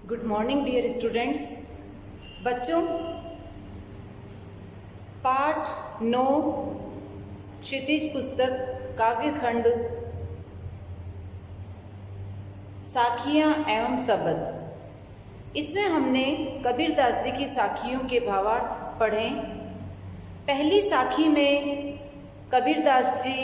Good morning dear students. बच्चों, पाठ 9 क्षितिज पुस्तक काव्यखंड साखियाँ एवं शब्द, इसमें हमने कबीरदास जी की साखियों के भावार्थ पढ़े। पहली साखी में कबीरदास जी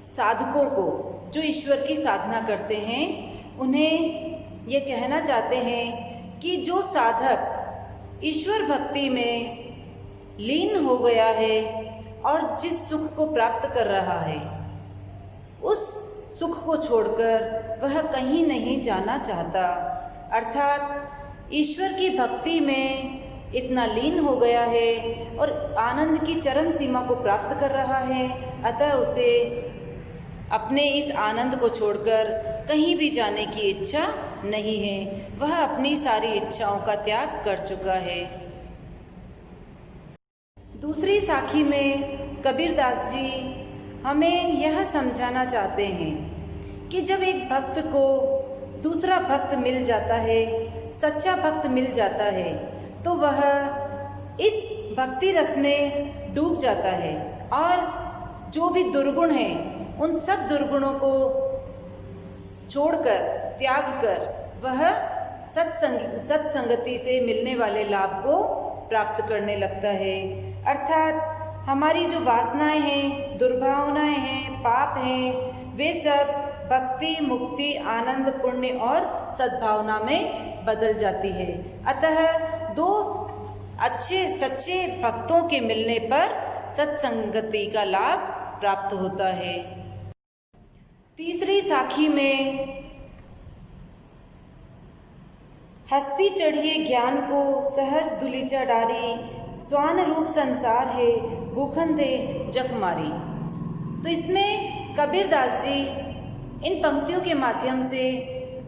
साधकों को, जो ईश्वर की साधना करते हैं, उन्हें ये कहना चाहते हैं कि जो साधक ईश्वर भक्ति में लीन हो गया है और जिस सुख को प्राप्त कर रहा है, उस सुख को छोड़कर वह कहीं नहीं जाना चाहता। अर्थात ईश्वर की भक्ति में इतना लीन हो गया है और आनंद की चरम सीमा को प्राप्त कर रहा है, अतः उसे अपने इस आनंद को छोड़कर कहीं भी जाने की इच्छा नहीं है। वह अपनी सारी इच्छाओं का त्याग कर चुका है। दूसरी साखी में कबीरदास जी हमें यह समझाना चाहते हैं कि जब एक भक्त को दूसरा भक्त मिल जाता है, सच्चा भक्त मिल जाता है, तो वह इस भक्ति रस में डूब जाता है और जो भी दुर्गुण हैं, उन सब दुर्गुणों को छोड़कर, त्याग कर, वह सत्संगति से मिलने वाले लाभ को प्राप्त करने लगता है। अर्थात हमारी जो वासनाएं हैं, दुर्भावनाएं हैं, पाप हैं, वे सब भक्ति, मुक्ति, आनंद, पुण्य और सद्भावना में बदल जाती है। अतः दो अच्छे सच्चे भक्तों के मिलने पर सत्संगति का लाभ प्राप्त होता है। तीसरी साखी में हस्ती चढ़िए ज्ञान को सहज दुलीचा डारी, स्वान रूप संसार है भूखन दे जख मारी। तो इसमें कबीरदास जी इन पंक्तियों के माध्यम से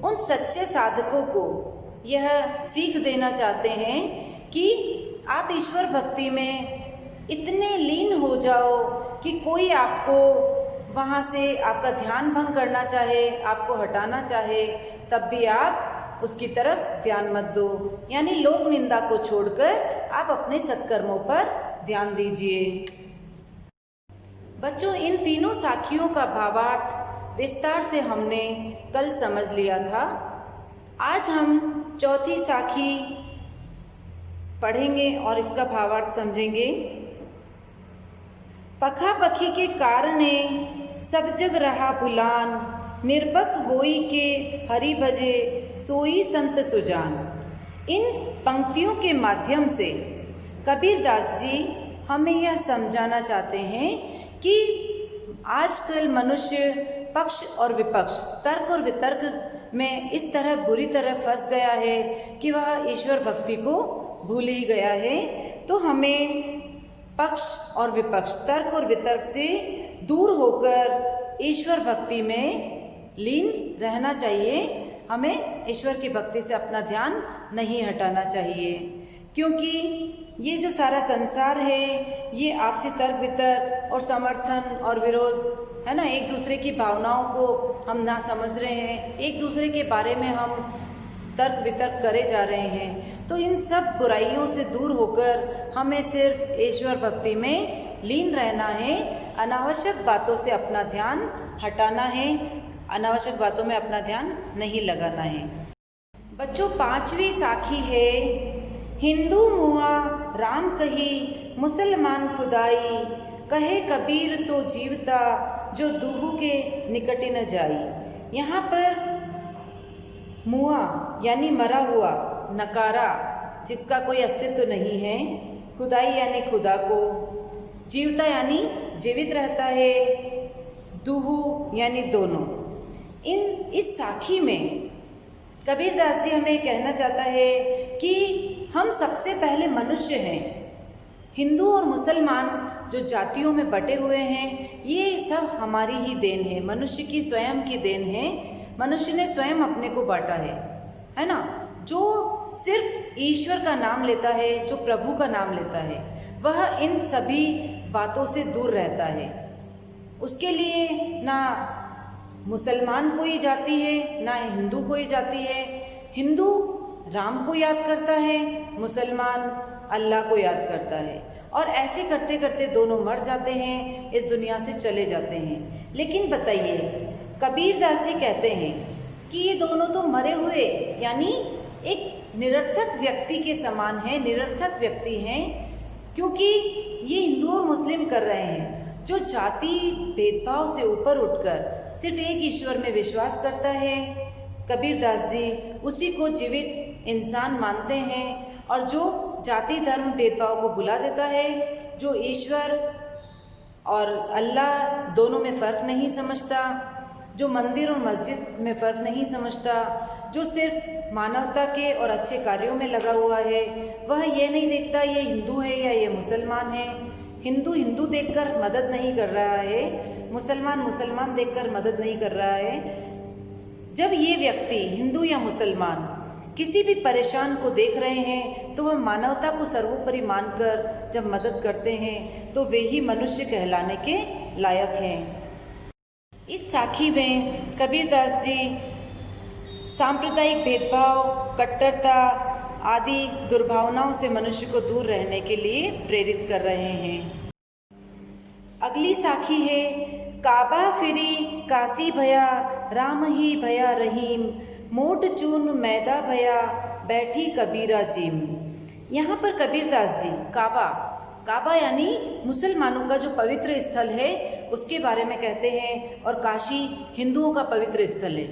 उन सच्चे साधकों को यह सीख देना चाहते हैं कि आप ईश्वर भक्ति में इतने लीन हो जाओ कि कोई आपको वहाँ से आपका ध्यान भंग करना चाहे, आपको हटाना चाहे, तब भी आप उसकी तरफ ध्यान मत दो। यानी लोक निंदा को छोड़कर आप अपने सत्कर्मों पर ध्यान दीजिए। बच्चों, इन तीनों साखियों का भावार्थ विस्तार से हमने कल समझ लिया था। आज हम चौथी साखी पढ़ेंगे और इसका भावार्थ समझेंगे। पखा पखी के कारणे सब जग रहा भुलान, निर्पख होई के हरि भजे सोई संत सुजान। इन पंक्तियों के माध्यम से कबीरदास जी हमें यह समझाना चाहते हैं कि आजकल मनुष्य पक्ष और विपक्ष, तर्क और वितर्क में इस तरह बुरी तरह फंस गया है कि वह ईश्वर भक्ति को भूल ही गया है। तो हमें पक्ष और विपक्ष, तर्क और वितर्क से दूर होकर ईश्वर भक्ति में लीन रहना चाहिए। हमें ईश्वर की भक्ति से अपना ध्यान नहीं हटाना चाहिए, क्योंकि ये जो सारा संसार है, ये आपसी तर्क वितर्क और समर्थन और विरोध है ना, एक दूसरे की भावनाओं को हम ना समझ रहे हैं, एक दूसरे के बारे में हम तर्क वितर्क करे जा रहे हैं। तो इन सब बुराइयों से दूर होकर हमें सिर्फ ईश्वर भक्ति में लीन रहना है। अनावश्यक बातों से अपना ध्यान हटाना है, अनावश्यक बातों में अपना ध्यान नहीं लगाना है। बच्चों, पांचवी साखी है हिंदू मुआ राम कही मुसलमान खुदाई, कहे कबीर सो जीवता जो दूहू के निकट न जाई। यहाँ पर मुआ यानी मरा हुआ, नकारा जिसका कोई अस्तित्व नहीं है, खुदाई यानी खुदा को, जीवता यानी जीवित रहता है, दुहू यानी दोनों। इस साखी में कबीरदास जी हमें कहना चाहता है कि हम सबसे पहले मनुष्य हैं। हिंदू और मुसलमान जो जातियों में बटे हुए हैं, ये सब हमारी ही देन है, मनुष्य की स्वयं की देन है। मनुष्य ने स्वयं अपने को बांटा है ना। जो सिर्फ ईश्वर का नाम लेता है, जो प्रभु का नाम लेता है, वह इन सभी बातों से दूर रहता है। उसके लिए ना मुसलमान कोई जाति है, ना हिंदू कोई जाति है। हिंदू राम को याद करता है, मुसलमान अल्लाह को याद करता है, और ऐसे करते करते दोनों मर जाते हैं, इस दुनिया से चले जाते हैं। लेकिन बताइए, कबीर दास जी कहते हैं कि ये दोनों तो मरे हुए, यानी एक निरर्थक व्यक्ति के समान है, निरर्थक व्यक्ति हैं, क्योंकि ये हिंदू और मुस्लिम कर रहे हैं जो जाति भेदभाव से ऊपर उठकर सिर्फ एक ईश्वर में विश्वास करता है। कबीर दास जी उसी को जीवित इंसान मानते हैं, और जो जाति धर्म भेदभाव को भुला देता है, जो ईश्वर और अल्लाह दोनों में फ़र्क नहीं समझता, जो मंदिर और मस्जिद में फ़र्क नहीं समझता, जो सिर्फ मानवता के और अच्छे कार्यों में लगा हुआ है, वह ये नहीं देखता ये हिंदू है या ये मुसलमान है। हिंदू हिंदू देखकर मदद नहीं कर रहा है, मुसलमान मुसलमान देखकर मदद नहीं कर रहा है। जब ये व्यक्ति हिंदू या मुसलमान किसी भी परेशान को देख रहे हैं तो वह मानवता को सर्वोपरि मानकर जब मदद करते हैं तो वे ही मनुष्य कहलाने के लायक हैं। इस साखी में कबीरदास जी सांप्रदायिक भेदभाव, कट्टरता आदि दुर्भावनाओं से मनुष्य को दूर रहने के लिए प्रेरित कर रहे हैं। अगली साखी है, काबा फिरी काशी भया, राम ही भया रहीम, मोट चून मैदा भया, बैठी कबीरा जीम। यहाँ पर कबीरदास जी काबा यानी मुसलमानों का जो पवित्र स्थल है उसके बारे में कहते हैं, और काशी हिंदुओं का पवित्र स्थल है।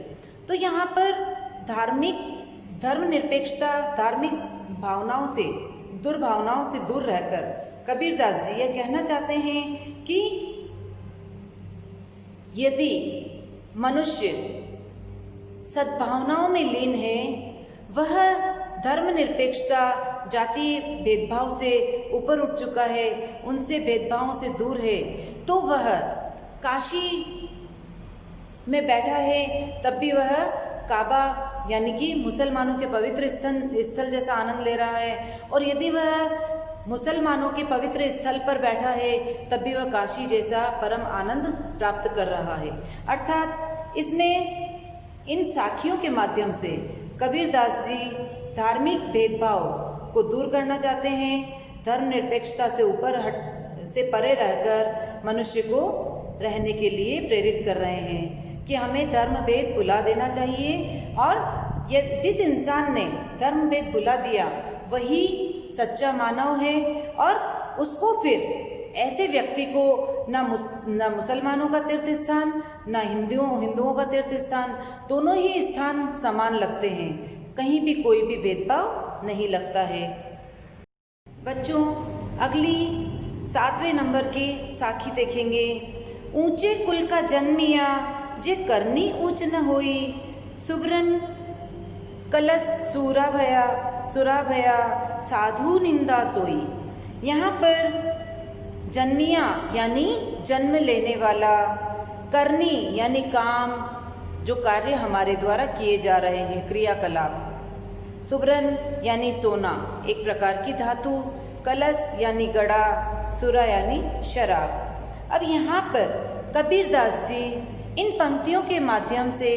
तो यहाँ पर धर्मनिरपेक्षता, धार्मिक भावनाओं से, दुर्भावनाओं से दूर रहकर कबीरदास जी यह कहना चाहते हैं कि यदि मनुष्य सद्भावनाओं में लीन है, वह धर्मनिरपेक्षता, जाति भेदभाव से ऊपर उठ चुका है, उनसे भेदभावों से दूर है, तो वह काशी में बैठा है तब भी वह काबा यानी कि मुसलमानों के पवित्र स्थल जैसा आनंद ले रहा है, और यदि वह मुसलमानों के पवित्र स्थल पर बैठा है तब भी वह काशी जैसा परम आनंद प्राप्त कर रहा है। अर्थात इसमें इन साखियों के माध्यम से कबीरदास जी धार्मिक भेदभाव को दूर करना चाहते हैं, धर्मनिरपेक्षता से से परे रहकर मनुष्य को रहने के लिए प्रेरित कर रहे हैं कि हमें धर्म भेद भुला देना चाहिए, और ये जिस इंसान ने धर्म भेद भुला दिया वही सच्चा मानव है, और उसको फिर ऐसे व्यक्ति को ना मुसलमानों का तीर्थ स्थान, ना हिंदुओं का तीर्थ स्थान, दोनों ही स्थान समान लगते हैं, कहीं भी कोई भी भेदभाव नहीं लगता है। बच्चों, अगली 7वें नंबर की साखी देखेंगे। ऊंचे कुल का जन्मिया, जे करनी ऊंच न होई, सुब्रन कलश सुरा भया, साधु निंदा सोई। यहाँ पर जन्मिया यानी जन्म लेने वाला, करनी यानी काम, जो कार्य हमारे द्वारा किए जा रहे हैं, क्रियाकलाप, सुब्रन यानी सोना, एक प्रकार की धातु, कलश यानी गड़ा, सुरा यानी शराब। अब यहाँ पर कबीरदास जी इन पंक्तियों के माध्यम से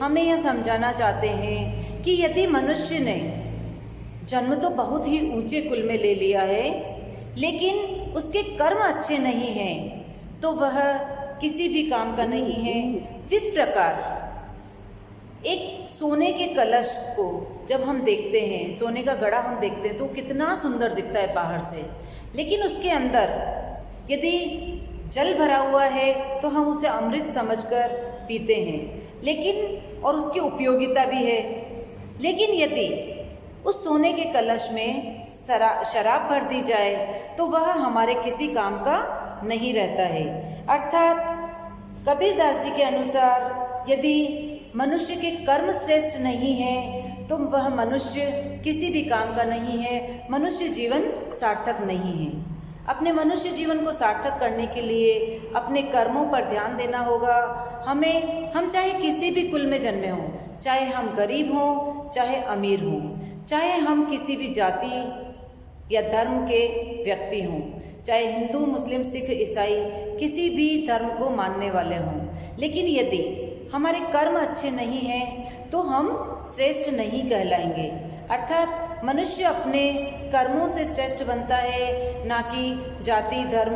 हमें यह समझाना चाहते हैं कि यदि मनुष्य ने जन्म तो बहुत ही ऊंचे कुल में ले लिया है, लेकिन उसके कर्म अच्छे नहीं हैं, तो वह किसी भी काम का नहीं है। जिस प्रकार एक सोने के कलश को जब हम देखते हैं, सोने का घड़ा हम देखते हैं तो कितना सुंदर दिखता है बाहर से, लेकिन उसके अंदर यदि जल भरा हुआ है तो हम उसे अमृत समझकर पीते हैं, लेकिन और उसकी उपयोगिता भी है। लेकिन यदि उस सोने के कलश में शराब भर दी जाए तो वह हमारे किसी काम का नहीं रहता है। अर्थात कबीरदास जी के अनुसार यदि मनुष्य के कर्म श्रेष्ठ नहीं है तो वह मनुष्य किसी भी काम का नहीं है, मनुष्य जीवन सार्थक नहीं है। अपने मनुष्य जीवन को सार्थक करने के लिए अपने कर्मों पर ध्यान देना होगा। हम चाहे किसी भी कुल में जन्मे हों, चाहे हम गरीब हों, चाहे अमीर हों, चाहे हम किसी भी जाति या धर्म के व्यक्ति हों, चाहे हिंदू, मुस्लिम, सिख, ईसाई, किसी भी धर्म को मानने वाले हों, लेकिन यदि हमारे कर्म अच्छे नहीं हैं तो हम श्रेष्ठ नहीं कहलाएंगे। अर्थात मनुष्य अपने कर्मों से श्रेष्ठ बनता है, ना कि जाति धर्म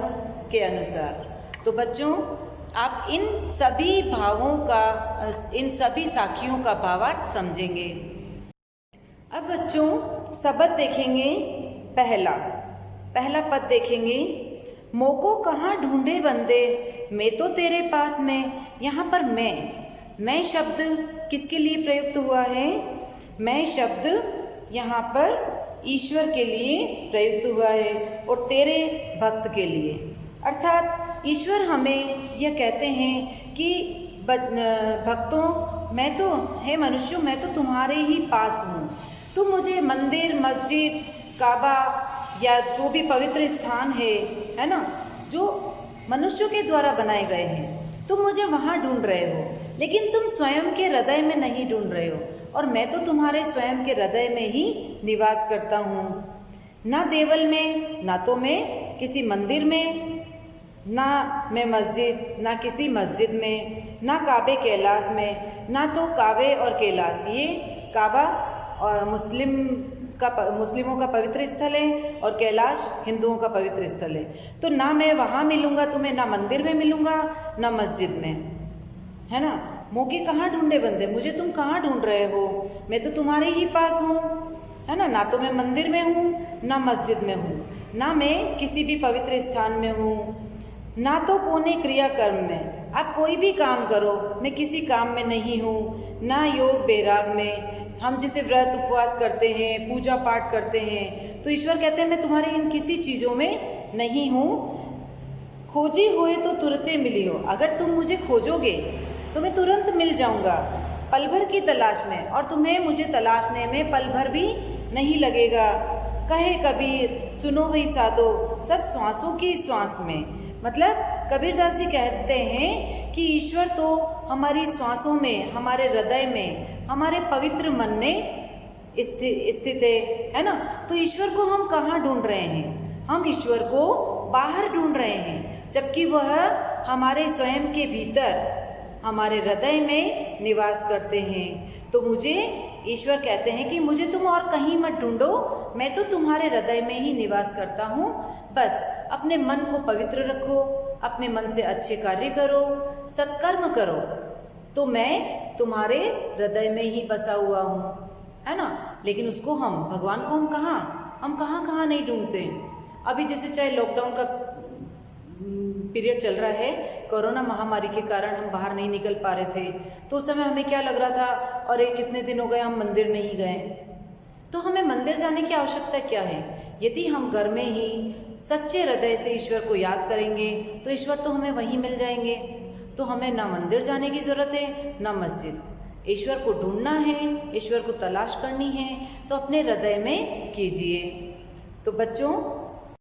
के अनुसार। तो बच्चों, आप इन सभी भावों का, इन सभी साखियों का भावार्थ समझेंगे। अब बच्चों शब्द देखेंगे। पहला पद देखेंगे। मोको कहाँ ढूंढे बंदे, मैं तो तेरे पास में। यहाँ पर मैं शब्द किसके लिए प्रयुक्त हुआ है? मैं शब्द यहाँ पर ईश्वर के लिए प्रयुक्त हुआ है और तेरे भक्त के लिए। अर्थात ईश्वर हमें यह कहते हैं कि भक्तों, मैं तो, हे मनुष्यों, मैं तो तुम्हारे ही पास हूँ। तुम मुझे मंदिर, मस्जिद, काबा या जो भी पवित्र स्थान है ना, जो मनुष्यों के द्वारा बनाए गए हैं, तुम मुझे वहाँ ढूंढ रहे हो, लेकिन तुम स्वयं के हृदय में नहीं ढूंढ रहे हो। और मैं तो तुम्हारे स्वयं के हृदय में ही निवास करता हूँ। ना देवल में, ना तो मैं किसी मंदिर में, ना मैं मस्जिद, ना किसी मस्जिद में, ना काबे कैलाश में, ना तो काबे और कैलाश, ये काबा और मुस्लिमों का पवित्र स्थल है और कैलाश हिंदुओं का पवित्र स्थल है। तो ना मैं वहाँ मिलूँगा तुम्हें, ना मंदिर में मिलूँगा, ना मस्जिद में, है ना। मोके कहाँ ढूंढे बंदे, मुझे तुम कहाँ ढूंढ रहे हो? मैं तो तुम्हारे ही पास हूँ, है ना। ना तो मैं मंदिर में हूँ, ना मस्जिद में हूँ, ना मैं किसी भी पवित्र स्थान में हूँ, ना तो कोने क्रियाकर्म में। आप कोई भी काम करो, मैं किसी काम में नहीं हूँ, ना योग बैराग में। हम जैसे व्रत उपवास करते हैं, पूजा पाठ करते हैं, तो ईश्वर कहते हैं मैं तुम्हारे इन किसी चीज़ों में नहीं हूँ। खोजी हुए तो तुरंते मिली हो, अगर तुम मुझे खोजोगे तो मैं तुरंत मिल जाऊँगा। पल भर की तलाश में, और तुम्हें मुझे तलाशने में पल भर भी नहीं लगेगा। कहे कबीर सुनो भई साधो, सब श्वासों की श्वास में। मतलब कबीरदास जी कहते हैं कि ईश्वर तो हमारी श्वासों में, हमारे हृदय में, हमारे पवित्र मन में स्थित है ना। तो ईश्वर को हम कहाँ ढूंढ रहे हैं? हम ईश्वर को बाहर ढूंढ रहे हैं, जबकि वह हमारे स्वयं के भीतर, हमारे हृदय में निवास करते हैं। तो मुझे ईश्वर कहते हैं कि मुझे तुम और कहीं मत ढूंढो, मैं तो तुम्हारे हृदय में ही निवास करता हूँ। बस अपने मन को पवित्र रखो, अपने मन से अच्छे कार्य करो, सत्कर्म करो, तो मैं तुम्हारे हृदय में ही बसा हुआ हूँ, है ना। लेकिन उसको भगवान को हम कहाँ नहीं ढूंढते। अभी जैसे चाहे लॉकडाउन का पीरियड चल रहा है, कोरोना महामारी के कारण हम बाहर नहीं निकल पा रहे थे, तो उस समय हमें क्या लग रहा था, अरे कितने दिन हो गए हम मंदिर नहीं गए। तो हमें मंदिर जाने की आवश्यकता क्या है? यदि हम घर में ही सच्चे हृदय से ईश्वर को याद करेंगे तो ईश्वर तो हमें वहीं मिल जाएंगे। तो हमें ना मंदिर जाने की ज़रूरत है, ना मस्जिद। ईश्वर को ढूंढना है, ईश्वर को तलाश करनी है, तो अपने हृदय में कीजिए। तो बच्चों,